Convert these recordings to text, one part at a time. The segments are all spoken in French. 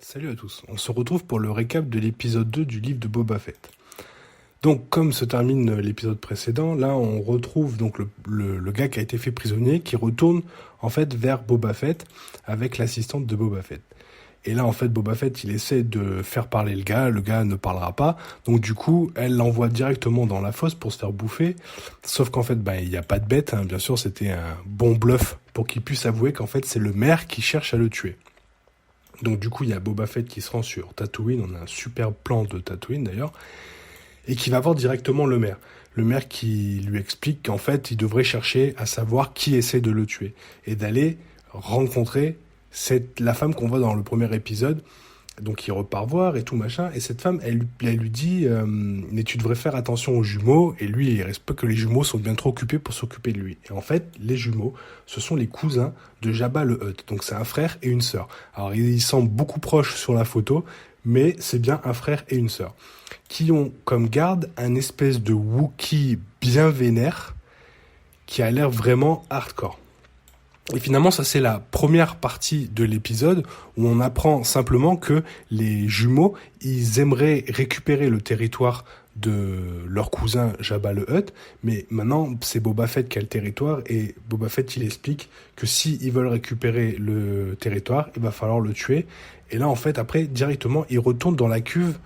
Salut à tous, on se retrouve pour le récap de l'épisode 2 du livre de Boba Fett. Donc comme se termine l'épisode précédent, là on retrouve donc le gars qui a été fait prisonnier qui retourne en fait vers Boba Fett avec l'assistante de Boba Fett. Et là en fait Boba Fett il essaie de faire parler le gars ne parlera pas, donc du coup elle l'envoie directement dans la fosse pour se faire bouffer, sauf qu'en fait il n'y a pas de bête, bien sûr c'était un bon bluff pour qu'il puisse avouer qu'en fait c'est le maire qui cherche à le tuer. Donc du coup, il y a Boba Fett qui se rend sur Tatooine, on a un super plan de Tatooine d'ailleurs, et qui va voir directement le maire. Le maire qui lui explique qu'en fait, il devrait chercher à savoir qui essaie de le tuer, et d'aller rencontrer la femme qu'on voit dans le premier épisode. Donc il repart voir et tout machin, et cette femme, elle lui dit mais tu devrais faire attention aux jumeaux, et lui il respecte que les jumeaux sont bien trop occupés pour s'occuper de lui. Et en fait, les jumeaux, ce sont les cousins de Jabba le Hutt, donc c'est un frère et une sœur. Alors ils semblent beaucoup proches sur la photo, mais c'est bien un frère et une sœur, qui ont comme garde un espèce de Wookiee bien vénère, qui a l'air vraiment hardcore. Et finalement, ça c'est la première partie de l'épisode où on apprend simplement que les jumeaux, ils aimeraient récupérer le territoire de leur cousin Jabba le Hutt, mais maintenant c'est Boba Fett qui a le territoire et Boba Fett il explique que si ils veulent récupérer le territoire, il va falloir le tuer. Et là en fait après directement ils retournent dans la cuve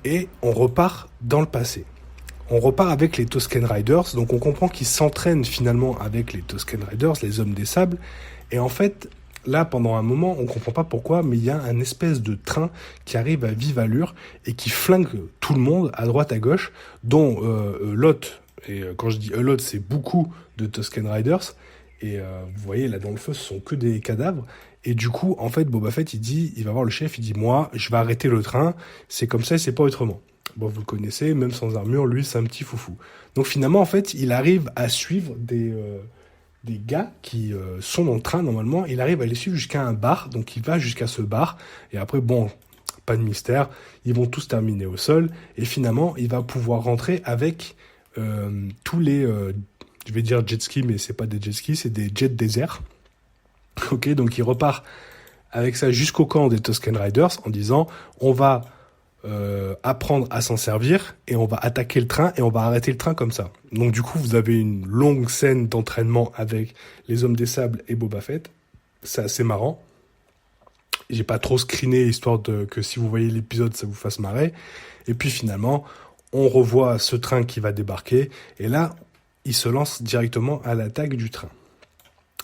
et on repart dans le passé. On repart avec les Tusken Riders, donc on comprend qu'ils s'entraînent finalement avec les Tusken Riders, les hommes des sables, et en fait, là, pendant un moment, on comprend pas pourquoi, mais il y a un espèce de train qui arrive à vive allure et qui flingue tout le monde à droite à gauche, dont Lot, et quand je dis Lot, c'est beaucoup de Tusken Riders, et vous voyez, là dans le feu, ce sont que des cadavres, et du coup, en fait, Boba Fett, il va voir le chef, il dit, moi, je vais arrêter le train, c'est comme ça et c'est pas autrement. Bon, vous le connaissez, même sans armure, lui, c'est un petit foufou. Donc finalement, en fait, il arrive à suivre des gars qui sont dans le train, normalement. Il arrive à les suivre jusqu'à un bar, donc il va jusqu'à ce bar. Et après, bon, pas de mystère, ils vont tous terminer au sol. Et finalement, il va pouvoir rentrer avec tous les, je vais dire jet ski, mais c'est pas des jet skis, c'est des jets désert. Ok, donc il repart avec ça jusqu'au camp des Tusken Riders en disant, on va apprendre à s'en servir et on va attaquer le train et on va arrêter le train comme ça. Donc du coup vous avez une longue scène d'entraînement avec les hommes des sables et Boba Fett. C'est assez marrant. J'ai pas trop screené histoire de que si vous voyez l'épisode ça vous fasse marrer. Et puis finalement on revoit ce train qui va débarquer et là il se lance directement à l'attaque du train.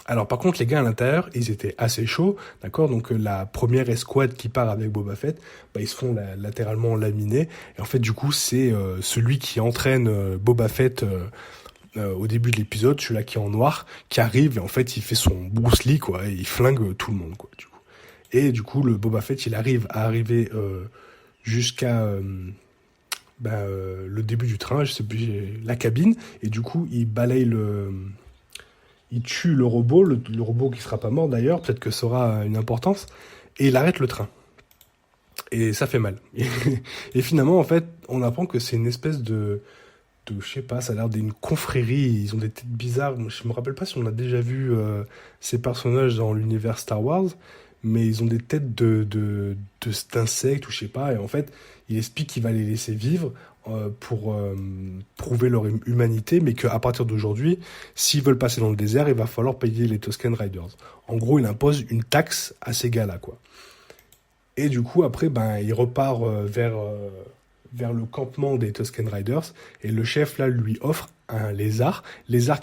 Alors par contre les gars à l'intérieur ils étaient assez chauds, d'accord, donc la première escouade qui part avec Boba Fett, ils se font latéralement laminer et en fait du coup c'est celui qui entraîne Boba Fett au début de l'épisode, celui-là qui est en noir, qui arrive et en fait il fait son Bruce Lee quoi, et il flingue tout le monde quoi du coup. Et du coup le Boba Fett il arrive à arriver jusqu'à le début du train, je sais plus, la cabine, et du coup il balaye il tue le robot qui sera pas mort d'ailleurs, peut-être que ça aura une importance, et il arrête le train. Et ça fait mal. Et finalement, en fait, on apprend que c'est une espèce je sais pas, ça a l'air d'une confrérie, ils ont des têtes bizarres. Je me rappelle pas si on a déjà vu ces personnages dans l'univers Star Wars, mais ils ont des têtes d'insectes ou je sais pas, et en fait, il explique qu'il va les laisser vivre pour prouver leur humanité, mais qu'à partir d'aujourd'hui, s'ils veulent passer dans le désert, il va falloir payer les Tusken Riders. En gros, il impose une taxe à ces gars-là, quoi. Et du coup, après, il repart vers le campement des Tusken Riders, et le chef, là, lui offre un lézard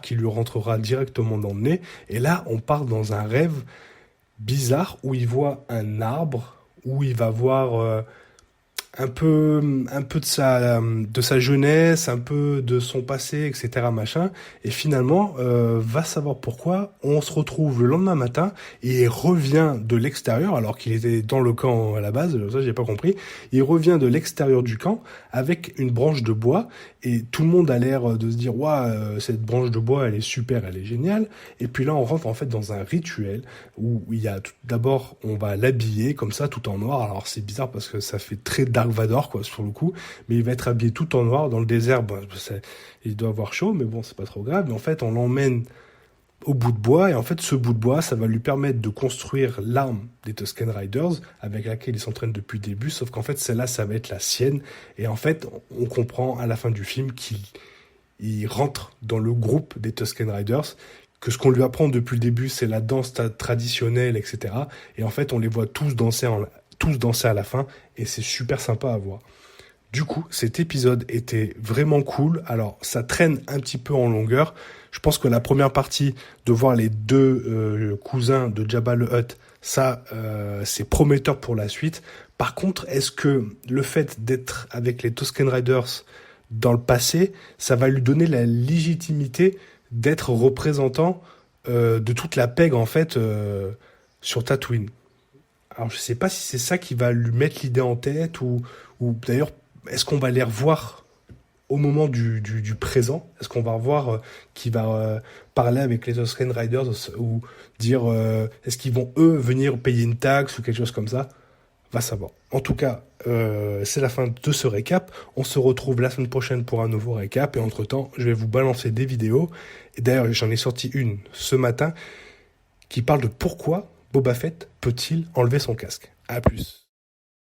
qui lui rentrera directement dans le nez, et là, on part dans un rêve bizarre, où il voit un arbre, où il va voir un peu de sa jeunesse, un peu de son passé, etc. machin. Et finalement, va savoir pourquoi, on se retrouve le lendemain matin et il revient de l'extérieur, alors qu'il était dans le camp à la base, ça j'ai pas compris. Il revient de l'extérieur du camp avec une branche de bois et tout le monde a l'air de se dire waouh, cette branche de bois elle est super, elle est géniale. Et puis là on rentre en fait dans un rituel où il y a d'abord on va l'habiller comme ça tout en noir. Alors c'est bizarre parce que ça fait très Dark Vador quoi sur le coup, mais il va être habillé tout en noir dans le désert. Il doit avoir chaud, mais bon c'est pas trop grave. Mais en fait on l'emmène au bout de bois, et en fait ce bout de bois, ça va lui permettre de construire l'arme des Tusken Riders avec laquelle il s'entraîne depuis le début, sauf qu'en fait celle-là, ça va être la sienne, et en fait on comprend à la fin du film qu'il rentre dans le groupe des Tusken Riders, que ce qu'on lui apprend depuis le début, c'est la danse traditionnelle, etc. Et en fait on les voit tous danser à la fin, et c'est super sympa à voir. Du coup, cet épisode était vraiment cool. Alors, ça traîne un petit peu en longueur. Je pense que la première partie, de voir les deux cousins de Jabba le Hutt, ça, c'est prometteur pour la suite. Par contre, est-ce que le fait d'être avec les Tusken Riders dans le passé, ça va lui donner la légitimité d'être représentant de toute la PEG, en fait, sur Tatooine? Alors, je sais pas si c'est ça qui va lui mettre l'idée en tête, ou d'ailleurs, est-ce qu'on va les revoir au moment du présent? Est-ce qu'on va revoir qui va parler avec les Tusken Riders, ou dire est-ce qu'ils vont eux venir payer une taxe ou quelque chose comme ça? Va savoir. En tout cas, c'est la fin de ce récap. On se retrouve la semaine prochaine pour un nouveau récap, et entre-temps, je vais vous balancer des vidéos. Et d'ailleurs, j'en ai sorti une ce matin qui parle de pourquoi Boba Fett peut-il enlever son casque. À plus.